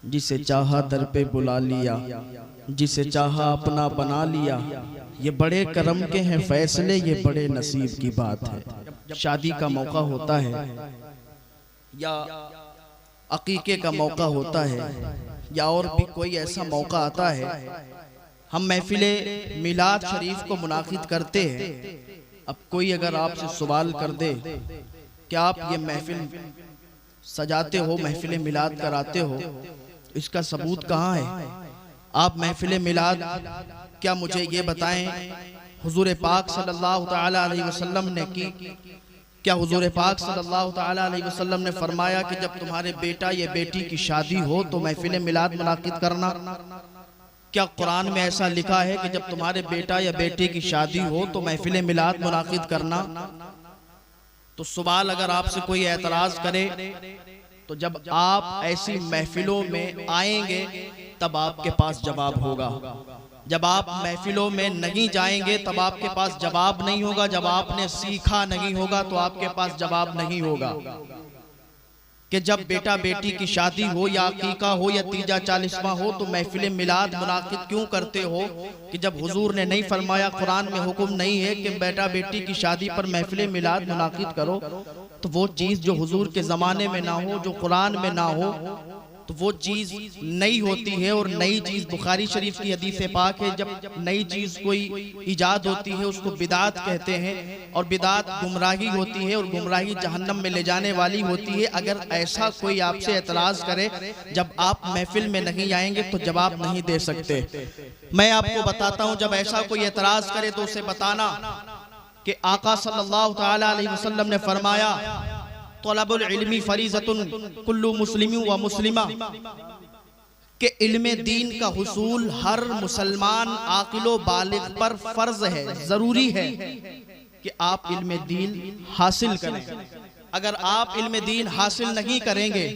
जिसे चाहा दर पे बुला लिया, जिसे चाहा अपना बना लिया। ये बड़े करम के हैं फैसले, ये बड़े नसीब की बात है। शादी का मौका होता है या अकीके का मौका होता है या और भी कोई ऐसा मौका आता है, हम महफिले मिलाद शरीफ को मुनाकिद करते हैं। अब कोई अगर आपसे सवाल कर दे कि आप ये महफिल सजाते हो, महफिल मिलाद कराते हो, इसका सबूत कहाँ है? आप महफिल मिलाद क्या मुझे ये बताएं हुजूर पाक सल्लल्लाहु तआला अलैहि वसल्लम ने की? क्या हुजूर पाक सल्लल्लाहु तआला अलैहि वसल्लम ने फरमाया कि जब तुम्हारे बेटा या बेटी की शादी हो तो महफिल मिलाद मुनाकिद करना? क्या कुरान में ऐसा लिखा है कि जब तुम्हारे बेटा या बेटी की शादी हो तो महफिल मिलाद मुनाकिद करना? तो सवाल अगर आपसे कोई एतराज करे तो जब आप ऐसी महफिलों में आएंगे तब आपके पास जवाब होगा। जब आप महफिलों में नहीं जाएंगे तब आपके पास जवाब नहीं होगा। जब आपने सीखा नहीं होगा तो आपके पास जवाब नहीं होगा कि जब बेटा बेटी की शादी हो या अकीका हो या तीजा चालीसवां हो तो महफिल मिलाद मुनाकिद क्यों करते हो? कि जब हुजूर ने नहीं फरमाया, कुरान में हुक्म नहीं है कि बेटा बेटी की शादी पर महफिल मिलाद मुनाकिद करो, तो वो चीज़ जो हुजूर के ज़माने में ना हो, जो कुरान में ना हो, तो वो चीज़ नई होती है। और नई चीज़ बुखारी शरीफ की हदीस पाक है, जब नई चीज़ कोई ईजाद होती है उसको बिदात कहते हैं, और बिदात गुमराही होती है और गुमराही जहन्नम में ले जाने वाली होती है। अगर ऐसा कोई आपसे एतराज़ करे जब आप महफिल में नहीं आएंगे तो जवाब नहीं दे सकते। मैं आपको बताता हूँ, जब ऐसा कोई एतराज़ करे तो उसे बताना कि आका सल्लल्लाहु तआला अलैहि वसल्लम ने फरमाया, तलबुल इल्मी फरीज़तुन कुल्लु मुस्लिम व मुस्लिमा, कि इल्म दीन का हुसूल हर मुसलमान आकिलो बालिग पर फर्ज है, जरूरी है कि आप इल्म दीन हासिल करें। अगर आप इल्म दीन हासिल नहीं करेंगे,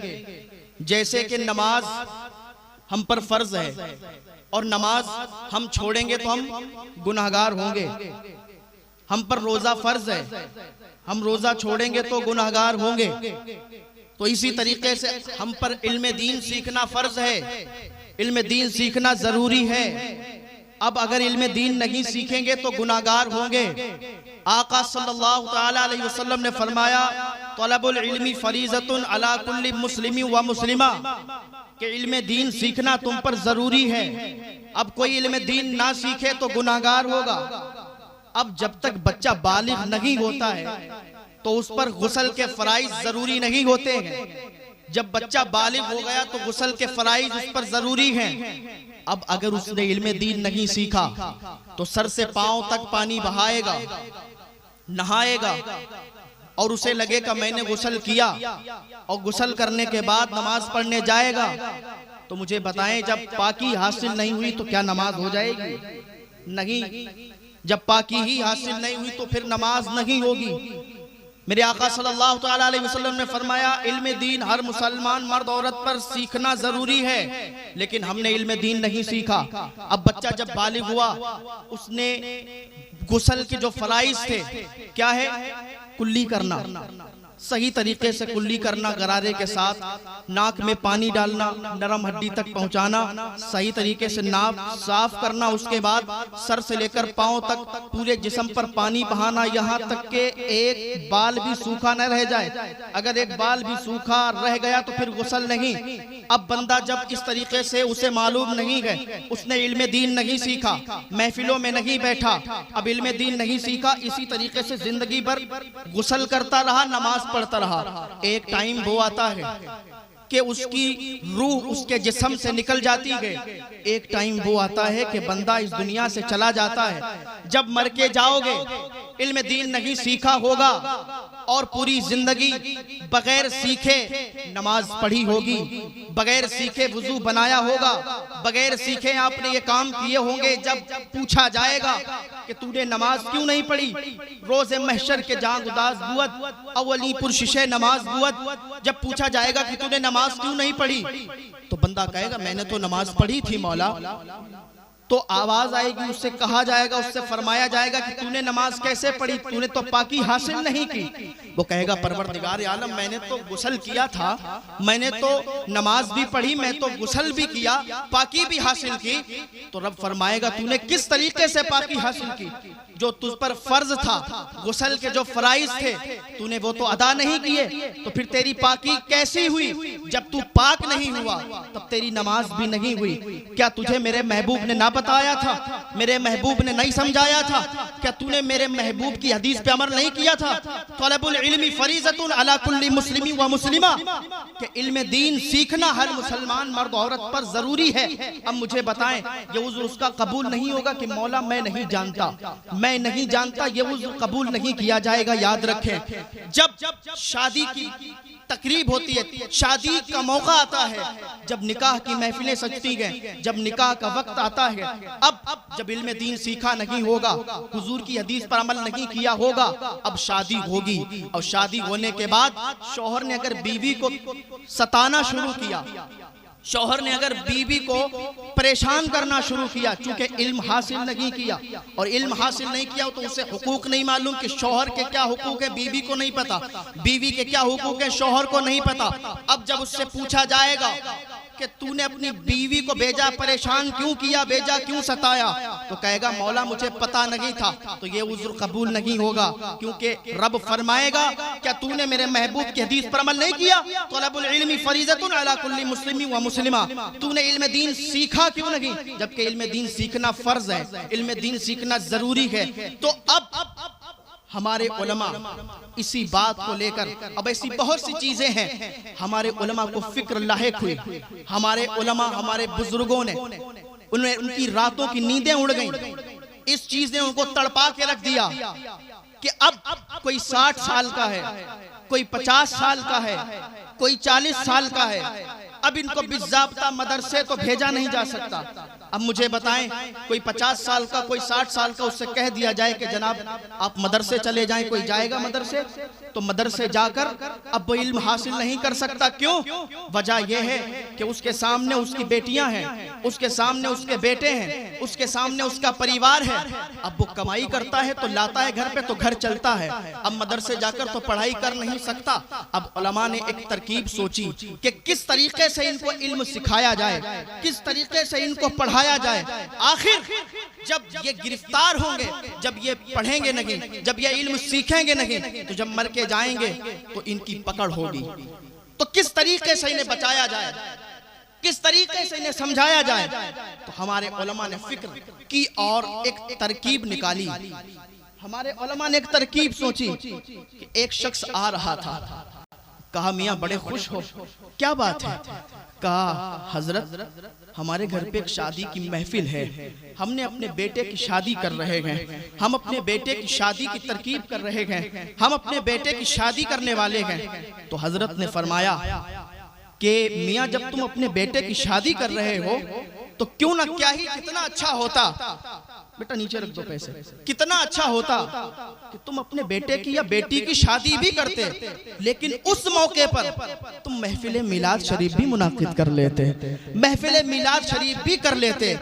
जैसे कि नमाज हम पर फर्ज है और नमाज हम छोड़ेंगे तो हम गुनाहगार होंगे। हम पर रोजा फर्ज है, हम रोजा छोड़ेंगे तो गुनाहगार होंगे। तो इसी तरीके से हम पर इल्म दीन सीखना फर्ज है, इल्म दीन सीखना जरूरी है। अब अगर इल्म दीन नहीं सीखेंगे तो गुनाहगार होंगे। आका सल्लल्लाहु तआला अलैहि वसल्लम ने फरमाया, तलबुल इल्मी फरीज़तुन अला कुल्ली मुस्लिम व मुस्लिमा, कि इल्म दीन सीखना तुम पर जरूरी है। अब कोई इल्म दीन ना सीखे तो गुनाहगार होगा। अब जब तक बच्चा बालिग नहीं होता है तो उस पर गुस्ल के फराइज जरूरी नहीं होते हैं। जब बच्चा बालिग हो गया तो गुस्ल के फराइज उस पर जरूरी हैं। अब अगर उसने इल्म दीन नहीं सीखा तो सर से पांव तक पानी बहाएगा, नहाएगा और उसे लगेगा मैंने गुस्ल किया, और गुस्ल करने के बाद नमाज पढ़ने जाएगा। तो मुझे बताएं, जब पाकी हासिल नहीं हुई तो क्या नमाज हो जाएगी? नहीं। जब पाकी ही हासिल नहीं हुई तो फिर नमाज नहीं होगी। मेरे आका सल्लल्लाहु तआला अलैहि वसल्लम ने फरमाया, इल्म दीन हर मुसलमान मर्द औरत पर सीखना जरूरी है, लेकिन हमने इल्म दीन नहीं सीखा। अब बच्चा जब बालिग हुआ, उसने गुस्ल के जो फराइज थे, क्या है? कुल्ली करना, सही तरीके से कुल्ली करना, गरारे के साथ नाक में पानी डालना, नरम हड्डी तक पहुंचाना, सही तरीके से नाक साफ करना, उसके बाद सर से लेकर पांव तक पूरे जिस्म पर पानी बहाना, यहाँ तक के एक बाल भी सूखा न रह जाए। अगर एक बाल भी सूखा रह गया तो फिर गुस्ल नहीं। अब बंदा जब इस तरीके से, उसे मालूम नहीं है, उसने इल्म दीन नहीं सीखा, महफिलों में नहीं बैठा, अब इल्म दीन नहीं सीखा, इसी तरीके से जिंदगी भर गुस्ल करता रहा, नमाज पढ़ता रहा। एक टाइम वो आता है कि उसकी रूह उसके जिस्म से निकल जाती है। एक टाइम वो आता है कि बंदा इस दुनिया से चला जाता है। जब मर के जाओगे, इल्म दीन नहीं सीखा होगा और पूरी जिंदगी बगैर सीखे नमाज पढ़ी होगी, बगैर सीखे वुजू बनाया होगा, बगैर सीखे आपने ये काम किए होंगे। जब पूछा जाएगा कि तूने नमाज क्यों नहीं पढ़ी, रोज़े महशर के जान उदास बुअत अवली पुरशिशे नमाज बुअत, जब पूछा जाएगा कि तूने नमाज क्यों नहीं पढ़ी, तो बंदा कहेगा मैंने तो नमाज पढ़ी थी मौला, तो आवाज आएगी, उससे कहा जाएगा, उससे फरमाया जाएगा कि तूने नमाज कैसे पढ़ी, तूने तो पाकी हासिल नहीं की। वो कहेगा परवरदिगार आलम मैंने तो गुस्ल किया था, मैंने तो नमाज भी पढ़ी, मैं तो गुस्ल भी किया, पाकी भी हासिल की। तो रब फरमाएगा तूने किस तरीके से पाकी हासिल की? जो तुझ पर फर्ज था, गुस्ल के जो फराइज थे, तूने वो तो अदा नहीं किए, तो फिर तेरी पाकी कैसी हुई? जब तू पाक नहीं हुआ तब तेरी नमाज भी नहीं हुई। क्या तुझे मेरे महबूब ने ना बताया था? मेरे महबूब ने नहीं समझाया था? क्या तूने मेरे महबूब की हदीस पे अमल नहीं किया था? तलबुल इल्मी फरीज़तुन अला कुल्ली मुस्लिमी व मुस्लिमा, कि इल्म दीन सीखना हर मुसलमान मर्द औरत पर जरूरी है। अब मुझे बताएं, ये उज़्र उसका कबूल नहीं होगा कि मौला मैं नहीं जानता, मैं नहीं जानता, ये उज़्र कबूल नहीं किया जाएगा। याद रखें, जब शादी की तकरीब होती है, शादी का मौका आता है, जब निकाह की महफिलें सजती हैं, जब निकाह का वक्त आता है, अब जब इल्म दीन सीखा नहीं होगा, हुजूर की हदीस पर अमल नहीं किया होगा, अब शादी होगी। और शादी होने के बाद शौहर ने अगर बीवी को सताना शुरू किया, शौहर ने अगर बीवी को परेशान करना शुरू किया, चूंकि इल्म हासिल नहीं किया, और इल्म हासिल नहीं किया तो उसे हुकूक नहीं मालूम कि शौहर के क्या हुकूक है, बीवी को नहीं पता, बीवी के क्या हुकूक है, शौहर को नहीं पता। अब जब उससे पूछा जाएगा कि तूने अपनी बीवी को बेजा परेशान क्यों किया, बेजा क्यों सताया, तो कहेगा मौला मुझे पता नहीं था, तो ये उज़्र कबूल नहीं होगा, क्योंकि रब फरमाएगा क्या तूने मेरे महबूब की हदीस पर अमल नहीं किया? तलबुल इल्मी फरीज़तुन अला कुल्ली मुस्लिमी व मुस्लिमा, तूने इल्म दीन सीखा क्यों नहीं? जबकि इल्म दीन सीखना फर्ज है, इल्म दीन सीखना जरूरी है। तो अब हमारे उलमा इसी बात को लेकर, अब ऐसी बहुत सी चीजें हैं, हमारे उलमा को फिक्र लाहिक हुई, हमारे उलमा, हमारे बुजुर्गों ने, उन्हें उनकी रातों की नींदें उड़ गईं, इस चीज ने उनको तड़पा के रख दिया कि अब कोई 60 साल का है, कोई 50 साल का है, कोई 40 साल का है, अब इनको बिज़ाब्ता मदरसे तो भेजा नहीं जा सकता। अब मुझे बताएं, कोई 50 साल का, कोई 60 साल का, उससे कह दिया जाए कि जनाब आप मदरसे चले जाएं, कोई जाएगा मदरसे? तो मदरसे जाकर अब वो इल्म हासिल नहीं कर सकता। क्यों? वजह यह है कि उसके सामने उसकी बेटियां हैं, उसके सामने उसके बेटे हैं, उसके सामने उसका परिवार है। अब वो कमाई करता है तो लाता है घर पे, तो घर चलता है। अब मदरसे जाकर तो पढ़ाई कर नहीं सकता। अब उलमा ने एक तरकीब सोची कि किस तरीके से इनको इल्म सिखाया जाए, किस तरीके से इनको पढ़ाया जाए। आखिर जब ये गिरफ्तार होंगे, जब ये पढ़ेंगे नहीं, जब ये इल्म सीखेंगे नहीं, तो जब मर के जाएंगे तो इनकी पकड़ होगी। तो किस तरीके से इन्हें बचाया जाए, किस तरीके से इन्हें समझाया जाए? तो हमारे उलमा ने फिक्र की और एक तरकीब निकाली। हमारे उलमा ने एक तरकीब सोची कि एक शख्स आ रहा था, कहा मियाँ बड़े खुश हो, क्या बात है? कहा हजरत हमारे घर पे एक शादी की महफिल है, हमने अपने बेटे की शादी कर रहे हैं, हम अपने बेटे की शादी की तरकीब कर रहे हैं, हम अपने बेटे की शादी करने वाले हैं। तो हजरत ने फरमाया कि मियाँ जब तुम अपने बेटे की शादी कर रहे हो तो क्यों ना, क्या ही कितना अच्छा होता, बेटा नीचे रख दो पैसे, कितना अच्छा होता कि तुम अपने बेटे की या बेटी की शादी भी करते, लेकिन उस मौके पर तुम महफिल मिलाद शरीफ भी मुनाकिद कर लेते, महफिल मिलाद शरीफ भी कर लेते,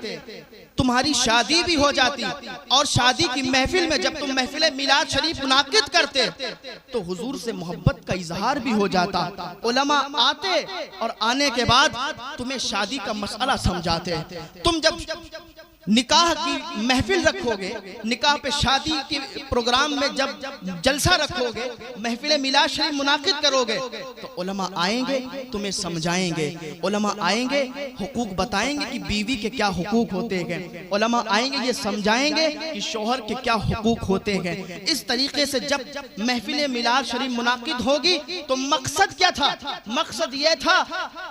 तुम्हारी शादी भी हो जाती। और शादी की महफिल में जब तुम महफिल मिलाद शरीफ मुनाकिद करते तो हुजूर से मोहब्बत का इजहार भी हो जाता। उलमा आते और आने के बाद तुम्हें शादी का मसला समझाते। तुम जब निकाह की महफिल रखोगे, निकाह पे शादी के प्रोग्राम में जब जलसा रखोगे, महफिल मिलाद शरीफ मुनाकिद करोगे, तो उलमा आएंगे तुम्हें समझाएंगे, उलमा आएंगे हुकूक बताएंगे कि बीवी के क्या हुकूक होते हैं, उलमा आएंगे ये समझाएंगे कि शौहर के क्या हुकूक होते हैं। इस तरीके से जब महफिल मिलाद शरीफ मुनाकिद होगी तो मकसद क्या था? मकसद ये था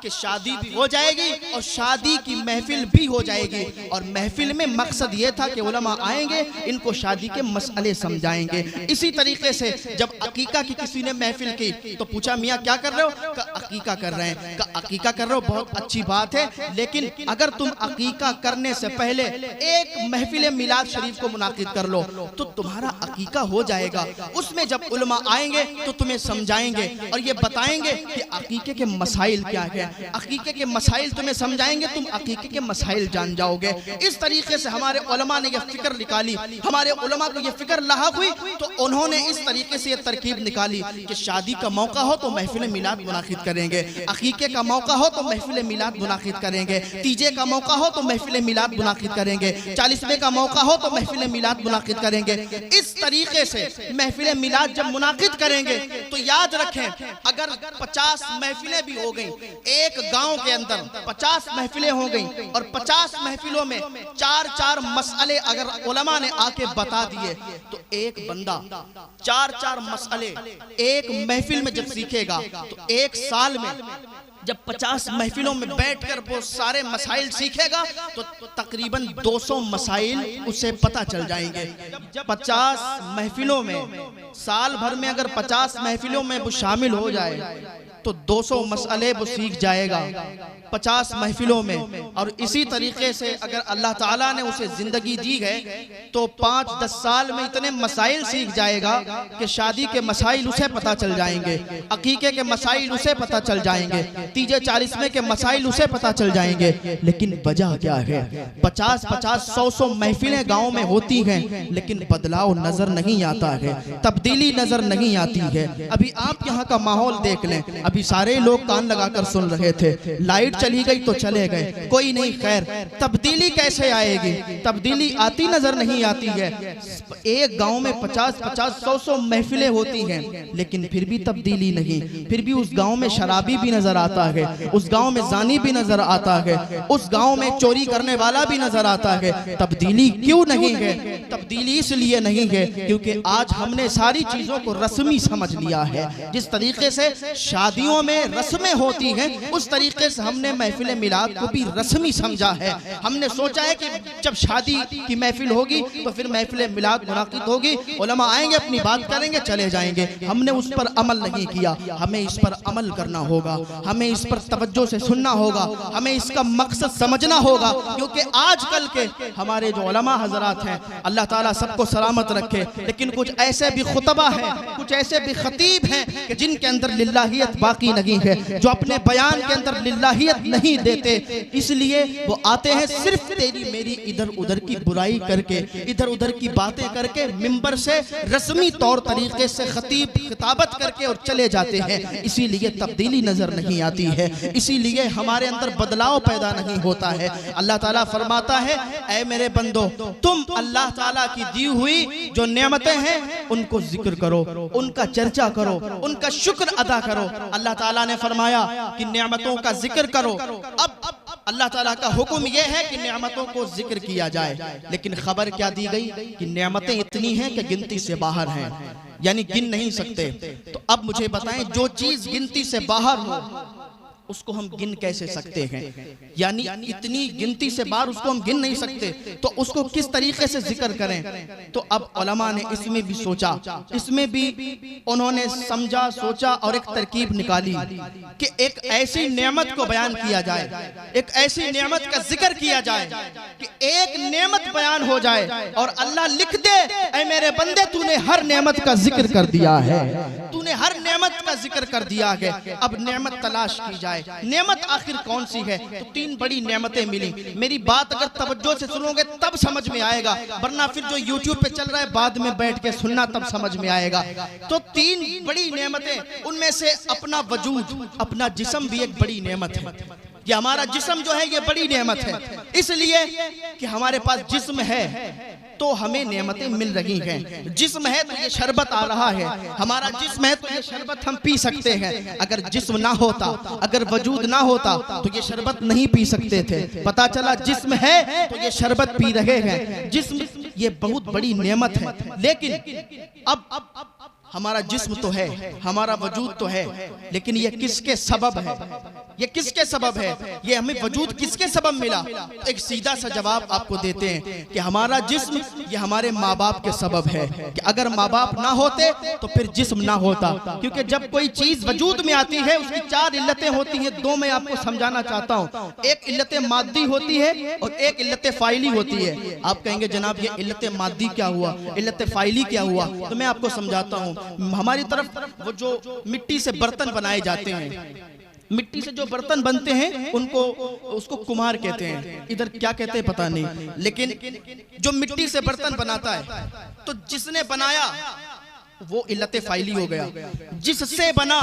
कि शादी भी हो जाएगी और शादी की महफिल भी हो जाएगी। और महफिल में मकसद ये था कि उलमा आएंगे, इनको शादी के मसले समझाएंगे। इसी तरीके से जब अकीका की किसी ने महफिल की तो पूछा मियाँ क्या कर रहे हो? अकीका कर रहे हैं। का अकीका कर रहे हो, बहुत अच्छी बात है, लेकिन अगर तुम अकीका करने से पहले एक महफिल मिलाद शरीफ को मुनाकिद कर लो तो तुम्हारा अकीका हो जाएगा। उसमें जब उलमा आएंगे तो तुम्हें समझाएंगे और ये बताएंगे कि अकीके के मसाइल क्या है, अकीके के मसाइल तुम्हें समझाएंगे, तुम अकीके के मसाइल जान जाओगे। इस तरीके से हमारे उलमा ने ये फिक्र निकाली, हमारे उलमा को ये फिक्र लाहक हुई तो उन्होंने इस तरीके से ये तरकीब निकाली कि शादी का मौका हो तो महफिल मिलाद मुनाकिद करेंगे, अकीके का मौका हो तो महफिल मिलाद मुनाकिद करेंगे, तीजे का मौका हो तो महफिल मिलाद मुनाकिद करेंगे, 40वें का मौका हो तो महफिल मिलाद मुनाकिद करेंगे। इस तरीके से महफिल मिलाद जब मुनाकिद करेंगे तो याद रखें, अगर 50 महफिलें भी हो गई, एक गांव के अंदर 50 महफिलें हो गई और 50 महफिलों में 4-4 मसले अगर उलमा ने आके बता दिए तो एक बंदा 4-4 मसले एक महफिल में जब सीखेगा तो एक साल में जब 50 महफिलों में बैठकर वो सारे मसाइल सीखेगा तो तकरीबन 200 मसाइल उसे पता चल जाएंगे। 50 महफिलों में, साल भर में अगर 50 महफिलों में वो शामिल हो जाए तो 200 मसले वो सीख जाएगा 50 महफिलों में। और इसी तरीके से अगर अल्लाह ताला ने उसे जिंदगी दी है तो 5-10 साल में इतने मसाइल सीख जाएगा कि शादी के मसाइल उसे पता चल जाएंगे, अकीके के मसाइल उसे पता चल जाएंगे, तीजे 40वें के मसाइल उसे पता चल जाएंगे। लेकिन वजह क्या है, 50-50, 100-100 महफिलें गाँव में होती हैं लेकिन बदलाव नजर नहीं आता है, तब्दीली नजर नहीं आती है। अभी आप यहाँ का माहौल देख लें, अभी सारे लोग कान लगाकर सुन रहे थे, लाइट चली गई तो चले गए, कोई नहीं, खैर तब्दीली कैसे आएगी, तब्दीली आती नजर नहीं आती है। एक गांव में 50-50, 100-100 महफिलें होती हैं लेकिन फिर भी तब्दीली नहीं, फिर भी उस गांव में शराबी भी नजर आता है, उस गांव में जानी भी नजर आता है, उस गांव में चोरी करने वाला भी नजर आता है। तब्दीली क्यों नहीं है? तब्दीली इसलिए नहीं है क्योंकि आज हमने सारी चीजों को रस्मी समझ लिया है। जिस तरीके से शादियों में रस्में होती हैं उस तरीके से हमने महफिल मिलाद को भी रस्मी समझा है। हमने सोचा है कि जब शादी की महफिल होगी तो फिर महफिल मिलाद मुनाकिद होगी, उलमा आएंगे अपनी बात करेंगे चले जाएंगे। हमने उस पर अमल नहीं किया, हमें इस पर अमल करना होगा, हमें इस पर तवज्जो से सुनना होगा, हमें इसका मकसद समझना होगा। क्योंकि आजकल के हमारे जो उलमा हजरात हैं, अल्लाह ताला सबको सलामत रखे, लेकिन कुछ ऐसे भी खुतबा हैं, कुछ ऐसे भी खतीब हैं कि जिनके अंदर लिल्लाहियत बाकी नहीं है, जो अपने बयान के अंदर लिल्लाहियत नहीं देते, इसलिए वो आते हैं सिर्फ तेरी मेरी इधर उधर की बुराई करके, इधर उधर की बातें करके, मिंबर से रस्मी तौर तरीके से खतीब खिताबत करके और चले जाते हैं। इसीलिए तब्दीली नजर नहीं आती है, इसीलिए हमारे अंदर बदलाव पैदा नहीं होता है। अल्लाह ताला फरमाता है, ऐ मेरे बंदो, तुम अल्लाह ताला की दी हुई जो नेमतें हैं उनको जिक्र करो, उनका चर्चा करो, उनका शुक्र अदा करो। अल्लाह ताला ने फरमाया कि नेमतों का जिक्र करो। अब अल्लाह ताला का हुक्म यह है कि नेमतों को जिक्र किया जाए, लेकिन खबर क्या दी गई कि नेमतें इतनी हैं कि गिनती से बाहर हैं, यानी गिन नहीं सकते। तो अब मुझे बताएं, जो चीज गिनती से बाहर हो उसको हम गिन कैसे सकते हैं? यानी इतनी गिनती से बाहर उसको हम गिन नहीं सकते, तो उसको किस तरीके से जिक्र करें? तो अब उलमा ने इसमें भी सोचा, इसमें भी उन्होंने समझा, सोचा और एक तरकीब निकाली कि एक ऐसी नेमत को बयान किया जाए, एक ऐसी नेमत का जिक्र किया जाए कि एक नेमत बयान हो जाए और अल्लाह लिख दे, ऐ मेरे बंदे तूने हर नेमत का जिक्र कर दिया है, तूने हर नेमत का जिक्र कर दिया है। अब नेमत तलाश की जाए, नेमत आखिर कौन सी है? तो 3 बड़ी नेमतें मिली। मेरी बात अगर तवज्जो से सुनोगे तब समझ में आएगा, वरना फिर जो YouTube पे चल रहा है बाद में बैठ के सुनना तब समझ में आएगा। तो 3 बड़ी नेमतें, उनमें से अपना वजूद, अपना जिस्म भी एक बड़ी नेमत है। ये हमारा जिस्म जो है ये बड़ी नेमत है, इसलिए कि हमारे पास जिस्म है तो हमें नेमतें मिल रही हैं। जिस्म है तो ये शरबत आ रहा है, हमारा जिस्म है तो ये शरबत हम पी सकते हैं। अगर जिस्म ना होता, अगर वजूद ना होता तो ये शरबत नहीं पी सकते थे। पता चला जिस्म है तो ये शरबत पी रहे हैं। जिस्म ये बहुत बड़ी नेमत है, लेकिन अब हमारा जिस्म तो है, हमारा वजूद तो है, लेकिन ये किसके सबब है? ये किसके सबब है, ये हमें वजूद किसके सबब मिला? तो एक सीधा सा जवाब आपको देते हैं कि हमारा जिस्म ये हमारे माँ बाप के सबब है, कि अगर माँ बाप ना होते तो फिर जिस्म ना होता। क्योंकि जब कोई चीज वजूद में आती है उसकी 4 इल्लतें होती हैं, 2 मैं आपको समझाना चाहता हूँ। एक इल्लत मादी होती है और एक इल्लत फाइली होती है। आप कहेंगे जनाब ये इल्लत मादी क्या हुआ, इल्लत फाइली क्या हुआ? तो मैं आपको समझाता हूँ। हमारी तरफ वो जो मिट्टी से बर्तन बनाए जाते हैं, मिट्टी से जो बर्तन बनते हैं उनको उसको कुम्हार कहते हैं, इधर क्या कहते हैं पता नहीं, लेकिन जो मिट्टी से बर्तन बनाता है तो जिसने बनाया वो इल्लत फाइली हो गया, जिससे बना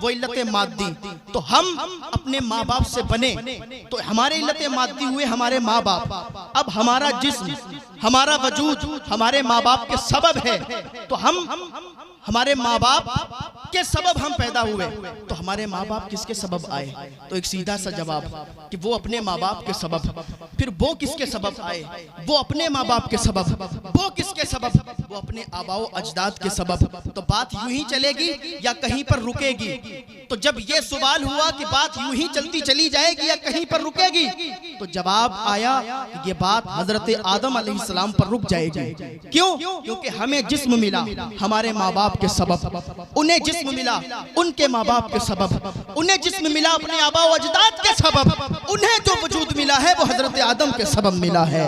वो इल्लत मादी। तो हम अपने माँ बाप से बने तो हमारे इल्लत मादी हुए हमारे माँ बाप। अब हमारा जिस्म हमारा वजूद हमारे माँ बाप के सबब है, तो हम हमारे माँ बाप के सबब हम पैदा हुए, तो हमारे माँ बाप किसके सबब आए? तो एक सीधा सा जवाब कि वो अपने माँ बाप के सबब। फिर वो किसके सबब आए? वो अपने माँ बाप के सबब। वो किसके सबब? वो अपने आबाओ अजदाद के सबब। तो बात यूं ही चलेगी या कहीं पर रुकेगी? तो जब ये सवाल हुआ कि बात यूं ही चलती चली जाएगी या कहीं पर रुकेगी, तो जवाब आया ये बात हजरत आदम अलैहिस्सलाम पर रुक जाएगी। क्यों? क्योंकि हमें जिस्म मिला हमारे माँ बाप के सबब, उन्हें जिस्म मिला उनके माँ बाप के सबब, उन्हें जिस्म मिला अपने आबा व अजदाद के सबब, उन्हें जो वजूद मिला है वो हजरत आदम के सबब मिला है।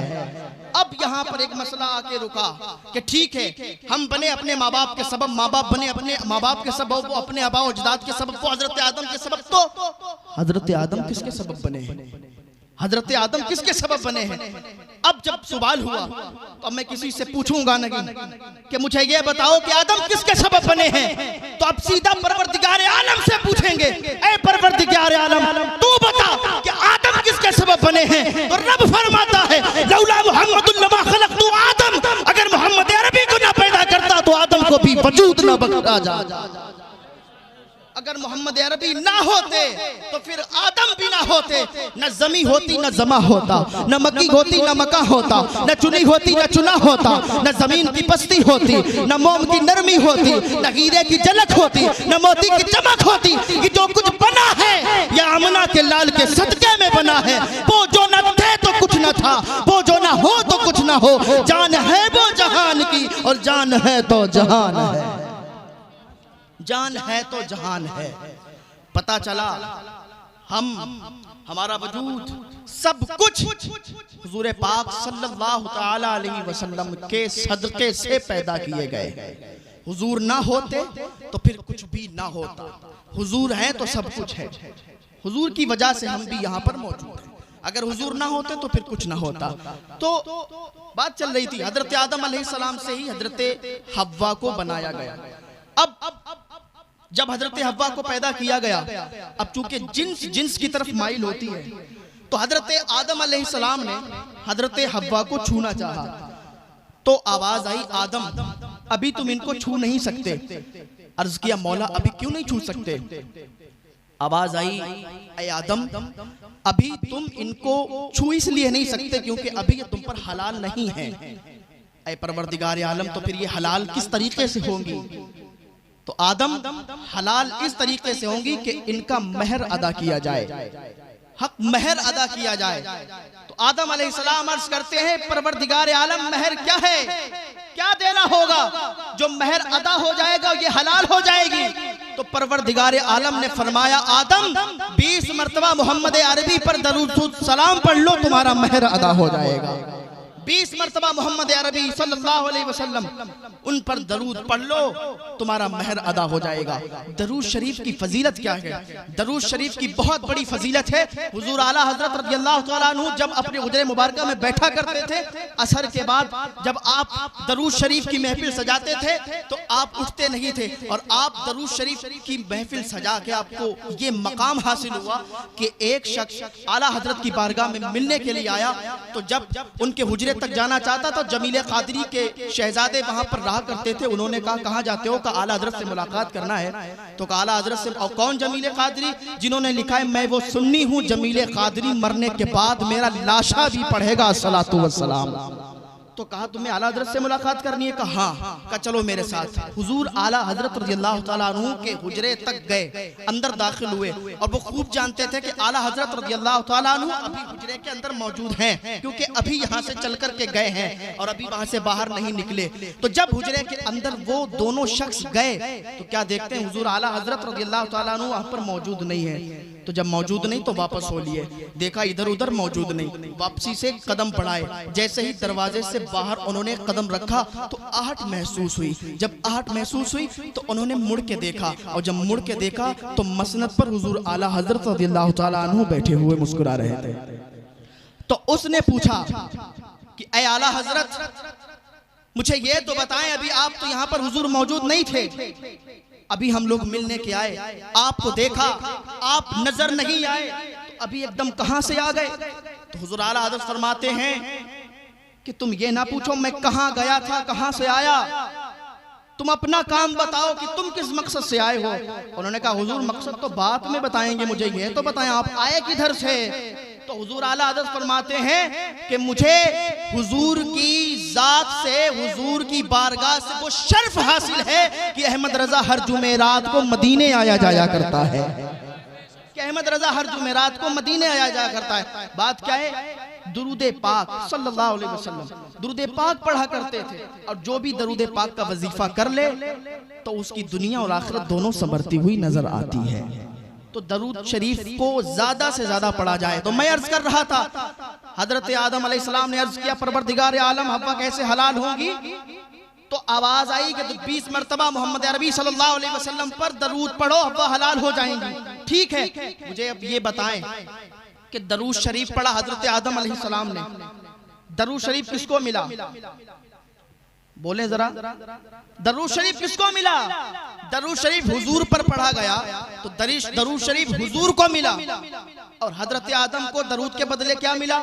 अब यहाँ पर एक मसला आके रुका कि ठीक है हम बने अपने माँ बाप के सबब, माँ बाप बने अपने माँ बाप के सबब, वो अपने आबा व अजदाद के सबब, वो हजरत आदम के सबब। तो हजरत आदम किसके सबब बने हैं? हजरत आदम किसके सबब बने हैं? अब जब सवाल हुआ तो अब मैं किसी से पूछूंगा नहीं कि मुझे ये बताओ कि आदम किसके सबब बने हैं, तो अब सीधा परवरदिगार आलम से पूछेंगे, ऐ परवरदिगार आलम तू बता कि आदम किसके सबब बने हैं? तो रब फरमाता है लौला मुहम्मदुन लमा खलक़तु आदम, अगर मोहम्मद अरबी को ना पैदा करता तो आदम को भी वजूद ना बख्शा जाता। अगर मोहम्मद अरबी ना होते तो फिर आदम भी ना होते, न जमी होती न जमा होता, न मक्की होती न मका होता, न चुनी होती न चुना होता, न जमीन की पस्ती होती, न मोम की नरमी होती, न हीरे की झलक होती, न मोती की चमक होती। कि जो कुछ बना है या आमना के लाल के सदके में बना है। वो जो न थे तो कुछ न था, वो जो ना हो तो कुछ ना हो। जान है वो जहान की और जान है तो जहान है, जान है तो जहान है। पता चला हमारा वजूद सब कुछ हुजूर पाक सल्लल्लाहु तआला अलैहि वसल्लम के सदके से पैदा किए गए। हुजूर ना होते तो फिर कुछ भी ना होता, हुजूर है तो सब कुछ है। हुजूर की वजह से हम भी यहाँ पर मौजूद हैं, अगर हुजूर ना होते तो फिर कुछ ना होता। तो बात चल रही थी हजरत आदम अलैहिस्सलाम से ही हजरत हव्वा को बनाया गया। अब जब हजरत हव्वा को पैदा किया गया, अब चूंकि जिन्स की तरफ माइल होती है, तो हजरत आदम अलैहिस्सलाम ने हजरत हव्वा को छूना चाहा, तो आवाज आई आदम अभी तुम इनको छू नहीं सकते। अर्ज किया मौला अभी क्यों नहीं छू सकते? आवाज आई ऐ आदम अभी तुम इनको छू इसलिए नहीं सकते क्योंकि अभी ये तुम पर हलाल नहीं है। ऐ परवरदिगार आलम तो फिर ये हलाल किस तरीके से होंगी? तो आदम हलाल इस तरीके से होंगी कि इनका महर अदा किया जाए, हक महर अदा किया जाए। तो आदम अलैहिस्सलाम अर्ज करते हैं परवरदिगार आलम महर क्या है, क्या देना होगा? जो महर अदा हो जाएगा ये हलाल हो जाएगी। तो परवरदिगार आलम ने फरमाया आदम 20 मरतबा मोहम्मद अरबी पर दरूद सलाम पढ़ लो, तुम्हारा महर अदा हो जाएगा। 20 मरतबा मोहम्मद अरबी सल्लल्लाहु अलैहि वसल्लम उन पर दरूद पढ़ लो, तुम्हारा महर अदा हो जाएगा। दरूद शरीफ की फजीलत क्या है? दरूद शरीफ की बहुत बड़ी फजीलत है। हुजूर आला हजरत रज़ियल्लाहु तआला अन्हु जब अपने हुजरे मुबारका में बैठा करते थे, असर के बाद जब आप दरूद शरीफ की महफिल सजाते थे तो आप उठते नहीं थे, और आप दरूद शरीफ की महफिल सजा के आपको ये मकाम हासिल हुआ कि एक शख्स आला हजरत की बारगाह में मिलने के लिए आया, तो जब उनके हुजरे तक जाना चाहता था, जमीले कादरी के शहजादे वहां पर रहा करते थे, उन्होंने कहा कहां जाते हो? कहा आला हजरत से मुलाकात करना है। तो कहा आला हजरत से। और कौन जमीले कादरी? जिन्होंने लिखा है मैं वो सुन्नी हूं, जमीले कादरी मरने के बाद मेरा लाशा भी पढ़ेगा अस्सलातु वस्सलाम। तो कहा तुम्हें आला हजरत से मुलाकात करनी है? कहा हाँ। कहा चलो मेरे साथ। हुजूर आला हजरत रज़ियल्लाहु ताला अन्हु के हुजरे तक गए, अंदर दाखिल हुए और वो खूब जानते थे कि आला हजरत रज़ियल्लाहु ताला अन्हु अभी हुजरे के अंदर मौजूद हैं, क्योंकि अभी यहाँ से चल कर के गए हैं और अभी वहां से बाहर नहीं निकले। तो जब हुजरे के अंदर वो दोनों शख्स गए तो क्या देखते हैं, हुजूर आला हजरत रज़ियल्लाहु ताला अन्हु वहां पर मौजूद नहीं है। तो जब मौजूद नहीं तो वापस हो लिए, देखा इधर उधर मौजूद नहीं, वापसी से कदम बढ़ाए। जैसे ही दरवाजे से बाहर उन्होंने कदम रखा तो आहट महसूस हुई। जब आहट महसूस हुई तो उन्होंने मुड़ के देखा, और जब मुड़ के देखा तो मसनद पर हुजूर आला हजरत रज़ियल्लाहु ताला अन्हु बैठे हुए मुस्कुरा रहे थे। तो उसने पूछा कि ऐ आला हजरत, मुझे ये तो बताएं, अभी आप तो यहाँ पर हुजूर मौजूद नहीं थे, अभी हम लोग मिलने के आए, आपको देखा, आप नजर नहीं आए, तो अभी एकदम कहां से आ गए? तो हुजूर आला हज़रत फरमाते हैं कि तुम ये ना पूछो मैं कहां गया था, कहां से आया, तुम अपना काम बताओ कि तुम किस मकसद से आए हो। उन्होंने कहा हुजूर मकसद तो बाद में बताएंगे, मुझे ये तो बताएं आप आए किधर से। तो हुजूर आला हज़रत फरमाते हैं कि मुझे हुजूर की जात से, हुजूर की बारगाह से वो शर्फ हासिल है कि अहमद रजा हर जुमेरात को मदीने आया जाया करता है, कि अहमद रजा हर जुमेरात को मदीने आया जाया करता है। बात क्या है, दुरूदे पाक सल्लल्लाहु अलैहि वसल्लम दुरूदे पाक पढ़ा करते थे, और जो भी दरूदे पाक का वजीफा कर ले तो उसकी दुनिया और आखिरत दोनों संवरती हुई नजर आती है। तो दरूद शरीफ को ज्यादा से ज्यादा पढ़ा जाए। तो मैं अर्ज कर रहा था, हजरत आदम अलैहिस्सलाम ने अर्ज किया परवरदिगार आलम हव्वा कैसे हलाल होगी, तो आवाज आई कि 20 मरतबा मोहम्मद अरबी सल्लल्लाहु अलैहि वसल्लम पर दरूद पढ़ो, हव्वा हलाल हो जाएंगी। ठीक है, मुझे अब ये बताएं कि दरूद शरीफ पढ़ा हजरत आदम अलैहिस्सलाम ने, दरूद शरीफ किसको मिला? बोले जरा, दरूद शरीफ किसको मिला? दरूद शरीफ हुजूर पर पढ़ा गया तो दरूद शरीफ हुजूर को मिला, और हजरत आदम को दरूद के बदले क्या मिला?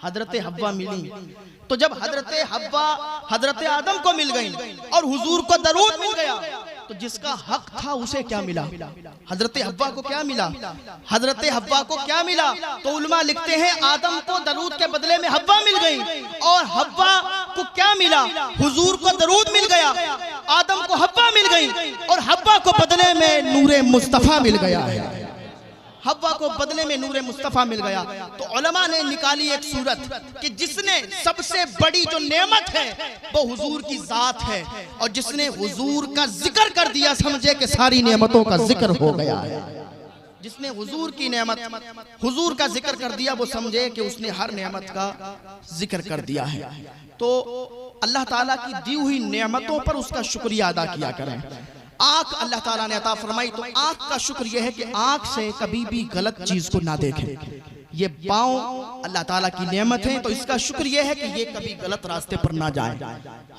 हजरत हव्वा मिली। तो जब हजरत हव्वा हजरत आदम को मिल गई और हुजूर को दरूद मिल गया, तो जिसका हक था उसे क्या मिला? हजरत हव्वा को क्या मिला? हजरत हव्वा को क्या मिला? तो उलमा लिखते हैं आदम को दरूद के बदले में हव्वा मिल गई, और हव्वा को क्या मिला? हुजूर को दरूद मिल गया, आदम को हव्वा मिल गई, और हव्वा को बदले में नूरे मुस्तफा मिल गया है। हव्वा को बदले में नूरे मुस्तफा मिल गया। तो उलमा ने निकाली एक सूरत कि जिसने सबसे बड़ी जो नेमत है वो हुजूर की जात है, और जिसने हुजूर का जिक्र कर दिया समझे कि सारी नेमतों का जिक्र हो गया है। जिसने हुजूर की नेमत, हुजूर का जिक्र कर दिया, वो समझे कि उसने हर नेमत का जिक्र कर दिया है। तो अल्लाह ताला की दी हुई नेमतों पर उसका शुक्रिया अदा किया करें। आंख अल्लाह ताला ने अता फरमाई, तो आंख का शुक्र यह है कि आंख से कभी भी गलत चीज को ना देखें। ये पाँव अल्लाह ताला की नेमत है, तो इसका शुक्र यह है कि ये कभी गलत रास्ते पर ना जाए।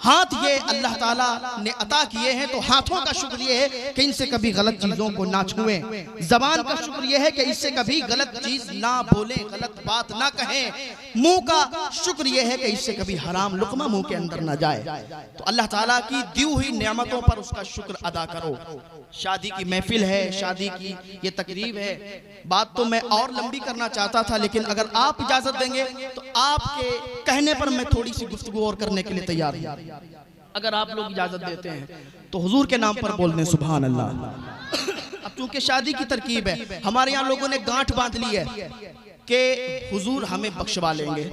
हाथ ये अल्लाह ताला ने अता किए हैं, तो हाथों का शुक्र यह है कि इनसे कभी गलत चीजों को ना छुएं। जबान का शुक्र यह है कि इससे कभी गलत चीज ना बोलें, गलत बात ना कहें। मुंह का शुक्र यह है कि इससे कभी हराम लुकमा मुंह के अंदर ना जाए। तो अल्लाह ताला की दी हुई नेमतों पर उसका शुक्र अदा करो। शादी की महफिल है, शादी की ये तकरीब है, बात तो मैं और लंबी करना चाहता था, लेकिन अगर आप इजाजत देंगे तो आपके कहने पर मैं थोड़ी सी गुफ्तगू और करने के लिए तैयार हूं। अगर आप लोग इजाजत देते हैं तो हुजूर के नाम पर बोल दें सुभान अल्लाह। अब चूंकि शादी की तरकीब है, हमारे यहाँ लोगों ने गांठ बांध ली है कि हुजूर हमें बख्शवा लेंगे,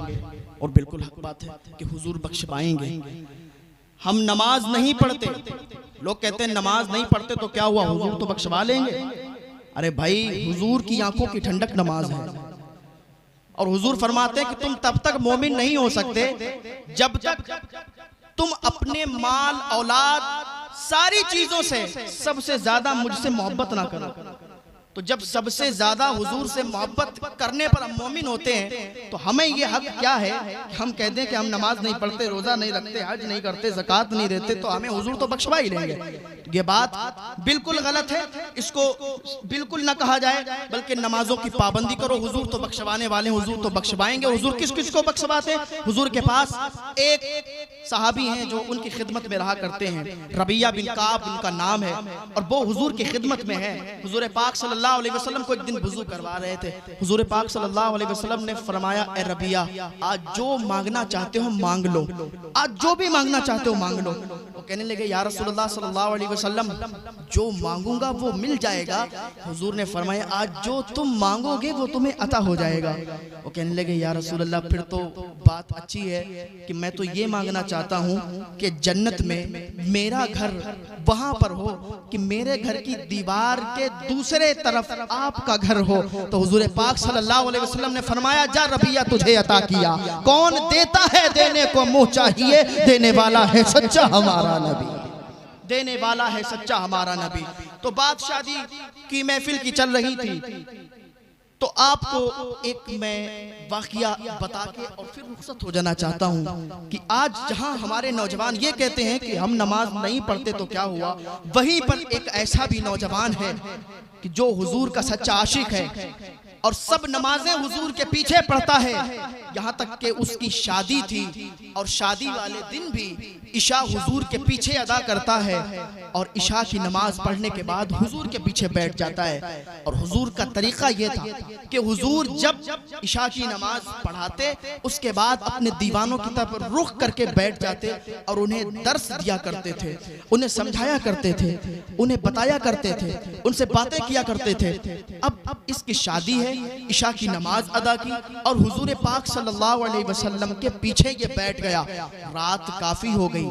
और बिल्कुल हक बात है कि हुजूर बख्शवाएंगे। हम नमाज नहीं पढ़ते, लोग कहते हैं नमाज नहीं पढ़ते तो क्या हुआ, हुजूर तो बख्शवा लेंगे। अरे भाई, हुजूर की आंखों की ठंडक नमाज है, और हुजूर फरमाते हैं कि तुम तब तक मोमिन नहीं हो सकते जब तक तुम अपने माल औलाद सारी चीजों से सबसे ज्यादा मुझसे मोहब्बत ना करो। तो जब सबसे ज्यादा हुजूर से मोहब्बत करने पर हम मोमिन होते हैं, तो हमें ये हक क्या है कि हम कहते हैं कि हम नमाज नहीं पढ़ते, रोजा नहीं रखते, हज नहीं करते, ज़कात नहीं देते, तो हमें हुजूर तो बख्शवा ही लेंगे। ये बात बिल्कुल गलत है, इसको बिल्कुल ना कहा जाए, बल्कि नमाजों की पाबंदी करो। हुजूर तो बख्शवाने वाले, हुजूर तो बख्शवाएंगे। हुजूर किस किस को बख्शवाते हैं? हुजूर के पास एक सहाबी हैं जो उनकी खिदमत में रहा करते हैं, रबिया बिन काब उनका नाम है, और वो हुजूर की खिदमत में है। हुजूर पाक सल्लल्लाहु अलैहि वसल्लम को एक दिन वुजू करवा रहे थे। हुजूर पाक सल्लल्लाहु अलैहि वसल्लम ने फरमाया, ए रबिया, आज जो मांगना चाहते हो मांग लो, आज जो भी मांगना चाहते हो मांग लो। वो कहने लगे, या रसूलुल्लाह सल्लल्लाहु अलैहि वसल्लम, जो मांगूंगा वो मिल जाएगा। हुजूर ने फरमाया, आज जो तुम मांगोगे वो तुम्हें अता हो जाएगा। वो कहने लगे, या रसूलुल्लाह, फिर तो बात अच्छी है कि मैं तो ये मांगना चाहता हूँ कि जन्नत में मेरा घर वहां पर हो कि मेरे घर की दीवार के दूसरे तरफ आपका घर हो। तो हुजूर पाक सल्लल्लाहु अलैहि वसल्लम ने फरमाया, जा रबिया, तुझे अता किया। कौन देता है देने को मुंह चाहिए, देने वाला है सच्चा हमारा नबी, देने वाला है सच्चा हमारा नबी। तो बात शादी की महफिल की चल रही थी, तो आपको एक मैं वाकया बता के और फिर रुखसत हो जाना चाहता हूँ कि आज जहाँ हमारे नौजवान ये कहते हैं कि हम नमाज नहीं पढ़ते तो क्या हुआ, वहीं पर एक ऐसा भी नौजवान है कि जो हुजूर का सच्चा आशिक है और सब नमाजें हुजूर के पीछे पढ़ता है। यहाँ तक कि उसकी शादी थी और शादी वाले दिन भी इशा हुजूर के पीछे अदा करता है, और इशा की नमाज पढ़ने के बाद हुजूर के पीछे बैठ जाता है। और हुजूर का तरीका यह था कि हुजूर जब इशा की नमाज पढ़ाते, उसके बाद अपने दीवानों की तरफ रुख करके बैठ जाते और उन्हें दर्स दिया करते थे, उन्हें समझाया करते थे, उन्हें बताया करते थे, उनसे बातें किया करते थे। अब इसकी शादी है, इशा की नमाज अदा की और हुजूर पाक सल्लल्लाहु अलैहि वसल्लम के पीछे ये बैठ गया। रात काफी हो गई,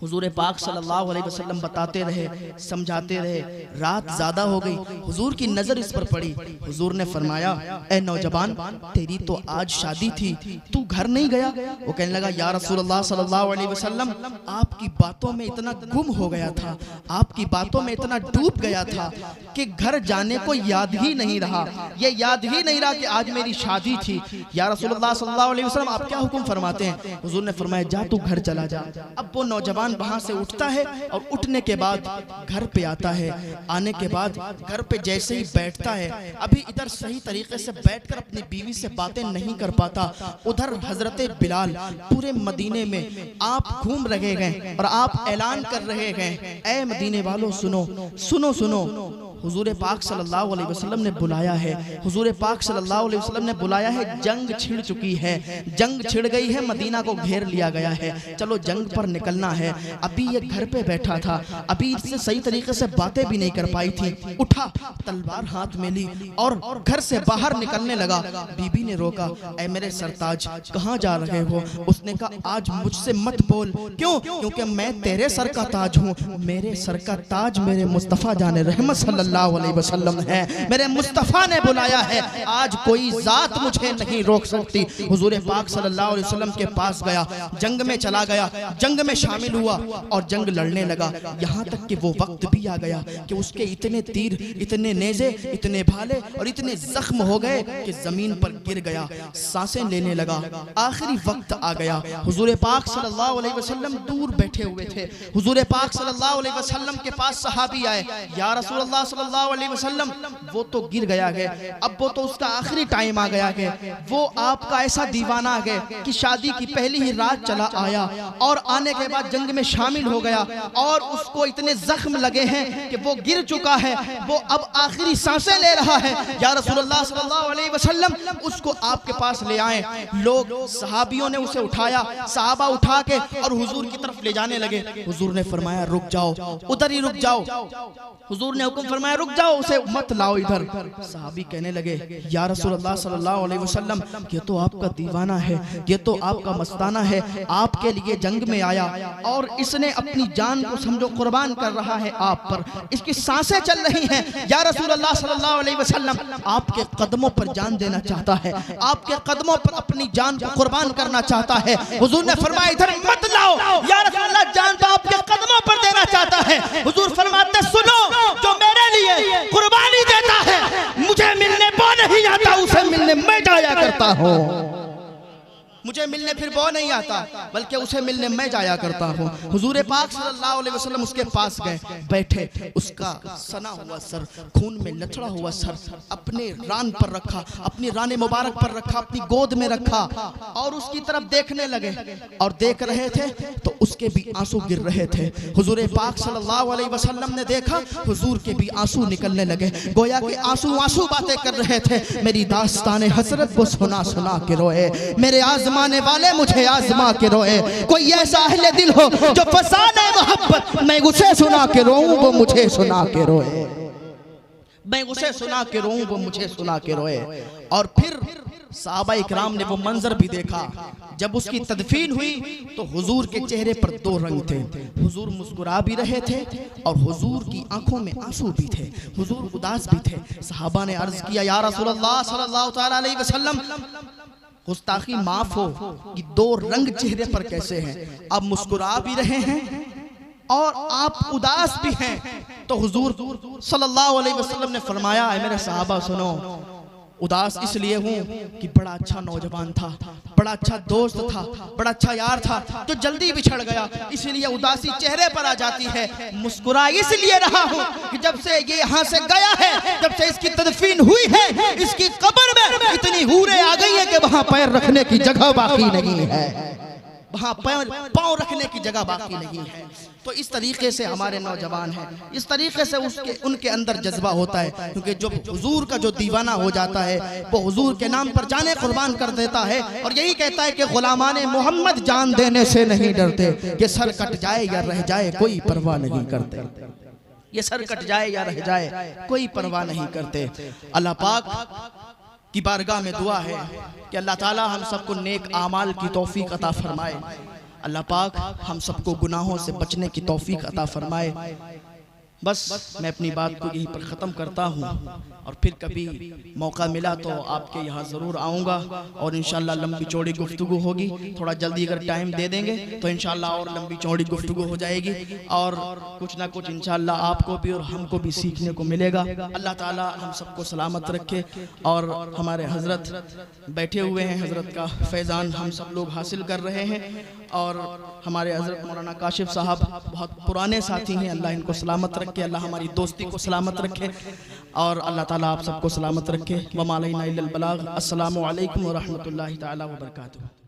हुजूर पाक सल्लल्लाहु अलैहि वसल्लम बताते रहे, समझाते रहे, रात ज्यादा हो गई। हुजूर की नजर इस पर पड़ी। हुजूर ने फरमाया, ए नौजवान, तेरी तो आज शादी थी, तू घर नहीं गया? वो कहने लगा, या रसूलुल्लाह सल्लल्लाहु अलैहि वसल्लम, आपकी बातों में इतना गुम हो गया था, आपकी बातों में इतना डूब गया था कि घर जाने को याद ही नहीं रहा, ये याद ही नहीं रहा कि आज मेरी शादी थी। या रसूलुल्लाह सल्लल्लाहु अलैहि वसल्लम, आप क्या हुक्म फरमाते हैं? हुजूर ने फरमाया, जा तू घर चला जा। अब वो नौजवान वहां से उठता है और उठने के बाद घर पे आता है। आने के बाद घर पे जैसे ही बैठता है, अभी इधर सही तरीके से बैठकर अपनी बीवी से बातें नहीं कर पाता, उधर हजरत बिलाल पूरे मदीने में आप घूम रहे हैं और आप ऐलान कर रहे हैं, ऐ मदीने वालों सुनो सुनो सुनो, हुजूर पाक सल्लल्लाहु अलैहि वसल्लम ने बुलाया है, हुजूर पाक सल्लल्लाहु अलैहि वसल्लम ने बुलाया है, जंग छिड़ चुकी है, जंग छिड़ गई है, मदीना को घेर लिया गया है, चलो जंग पर निकलना है। अभी ये घर पे बैठा था, अभी इससे सही तरीके से बातें भी नहीं कर पाई थी, उठा, तलवार हाथ में ली और घर से बाहर निकलने लगा। बीबी ने रोका, ऐ मेरे सरताज, कहाँ जा रहे हो? उसने कहा, आज मुझसे मत बोल। क्यों? क्योंकि मैं तेरे सर का ताज हूँ, मेरे सर का ताज मेरे मुस्तफा जाने रहमत सल्लल्लाहु अलैहि वसल्लम है, मेरे मुस्तफा ने बुलाया है, आज कोई जात मुझे नहीं रोक सकती। हुजूर पाक सल्लल्लाहु अलैहि वसल्लम के पास गया, जंग में चला गया, जंग में शामिल हुआ और जंग लड़ने लगा। यहाँ तक कि वो वक्त भी आ गया कि उसके इतने तीर, इतने नेज़े, इतने भाले और इतने जख्म हो गए कि जमीन पर गिर गया, सांसें लेने लगा। आखिरी वक्त आ गया, हुजूर पाक सल्लल्लाहु अलैहि वसल्लम दूर बैठे हुए थे। हुजूर पाक सल्लल्लाहु अलैहि वसल्लम के पास सहाबी आए, या रसूलुल्लाह सल्लल्लाहु अलैहि वसल्लम, वो तो गिर गया है, अब वो तो उसका आखिरी टाइम आ गया है, वो आपका ऐसा दीवाना आ गया कि शादी की पहली ही रात चला आया और आने के बाद जंग में शामिल हो गया और उसको इतने जख्म लगे हैं कि वो गिर चुका है, वो अब आखिरी सांसें ले रहा है। या रसूलुल्लाह सल्लल्लाहु अलैहि वसल्लम, उसको आपके पास ले आए। लोग सहाबियों ने उसे उठाया, सहाबा उठा के और हुजूर की तरफ ले जाने लगे। हुजूर ने फरमाया, रुक जाओ, उधर ही रुक जाओ। हुजूर ने हुक्म फरमाया, रुक जाओ, उसे मत लाओ इधर। सहाबी कहने लगे, या रसूलुल्लाह सल्लल्लाहु अलैहि वसल्लम, ये तो आपका दीवाना है, ये तो आपका मस्ताना है, आपके लिए जंग में आया और इसने अपनी जान को समझो कुर्बान कर रहा है आप पर, इसकी सांसें चल रही हैं। या रसूलुल्लाह सल्लल्लाहु अलैहि वसल्लम, आपके कदमों पर जान देना चाहता है, आपके कदमों पर अपनी जान को कुर्बान करना चाहता है। हुजूर ने फरमाया, इधर मत लाओ। या रसूलुल्लाह, जान तो आपके कदमों पर देना चाहता है। हुजूर फरमाते, सुनो, जो मेरे लिए कुर्बानी देता है, मुझे मिलने वो नहीं आता, उसे मिलने मैं जाया करता हूँ। मुझे मिलने फिर वो नहीं आता, बल्कि उसे मिलने मैं जाया करता हूँ। हुजूर पाक सल्लल्लाहु अलैहि वसल्लम उसके पास गए, बैठे, उसका सना हुआ सर, खून में लथड़ा हुआ सर अपने रान पर रखा, अपनी रान मुबारक पर रखा, अपनी गोद में रखा और उसकी तरफ देखने लगे। और देख रहे थे तो उसके भी आंसू गिर रहे थे। हुजूर पाक सल्लल्लाहु अलैहि वसल्लम ने देखा, हुजूर के भी आंसू निकलने लगे, गोया कि आंसू आंसू बातें कर रहे थे। मेरी दास्तान हसरत को सुना सुना के रोए, मेरे आजमाने वाले मुझे आजमा के रोए। कोई ऐसा अहले दिल हो जो फसाने मोहब्बत, मैं उसे सुना के रोऊं वो मुझे सुना के रोए, मैं उसे सुना के रोऊं वो मुझे सुना के रोए। और फिर सहाबा इकराम ने वो मंजर भी देखा। जब उसकी तदफीन हुई तो हुजूर के चेहरे पर दो रंग थे, हुजूर मुस्कुरा भी रहे थे और हुजूर की आंखों में आंसू भी थे, हुजूर उदास भी थे। सहाबा ने अर्ज किया, या रसूलल्लाह सल्लल्लाहु तआला अलैहि वसल्लम, गुस्ताखी माफ हो कि दो रंग चेहरे पर कैसे हैं? आप मुस्कुरा भी रहे हैं और आप उदास भी हैं। तो हुजूर सल्लल्लाहु अलैहि वसल्लम ने फरमाया, है मेरे सहाबा सुनो, उदास इसलिए हूँ कि बड़ा अच्छा नौजवान था, बड़ा अच्छा दोस्त था, बड़ा अच्छा यार था, जो जल्दी बिछड़ गया, इसलिए उदासी चेहरे पर आ जाती है। मुस्कुरा इसलिए रहा हूँ कि जब से ये यहाँ से गया है, जब से इसकी तदफीन हुई है, इसकी कब्र में इतनी हूरें आ गई है कि वहाँ पैर रखने की जगह बाकी नहीं है, वहाँ पाँव रखने की जगह बाकी नहीं है। तो इस तरीके से हमारे नौजवान हैं, इस तरीके से उनके अंदर जज्बा होता है, क्योंकि जो हुजूर का जो दीवाना हो जाता है वो हुजूर के नाम पर जाने कुर्बान कर देता है। और यही कहता है कि गुलामाने मोहम्मद जान देने से नहीं डरते, कि सर कट जाए या रह जाए कोई परवाह नहीं करते, ये सर कट जाए या रह जाए कोई परवाह नहीं करते। अल्लाह पाक की बारगाह में दुआ है कि अल्लाह ताला हम सबको नेक आमाल की तौफीक अता फरमाए, अल्लाह पाक हम सबको गुनाहों से बचने की तौफीक अता फरमाए। बस मैं अपनी बात को यहीं पर ख़त्म करता हूँ और फिर कभी मौका मिला तो आपके यहाँ ज़रूर आऊँगा और इंशाल्लाह लंबी चौड़ी गुफ्तगू होगी। थोड़ा जल्दी अगर टाइम दे देंगे तो इंशाल्लाह और लंबी चौड़ी गुफ्तगू हो जाएगी और कुछ ना कुछ इंशाल्लाह आपको भी और हमको भी सीखने को मिलेगा। अल्लाह ताला हम सबको सलामत रखे और हमारे हज़रत बैठे हुए हैं, हज़रत का फैज़ान हम सब लोग हासिल कर रहे हैं और हमारे हज़रत मौलाना काशिफ साहब बहुत पुराने साथी हैं, अल्लाह इनको सलामत रखे, अल्लाह हमारी दोस्ती को सलामत रखे और अल्लाह ताला आप सबको सलामत रखे। वमा अलैना इल्लल बलाग। अस्सलामु अलैकुम व रहमतुल्लाहि तआला व बरकातुहू।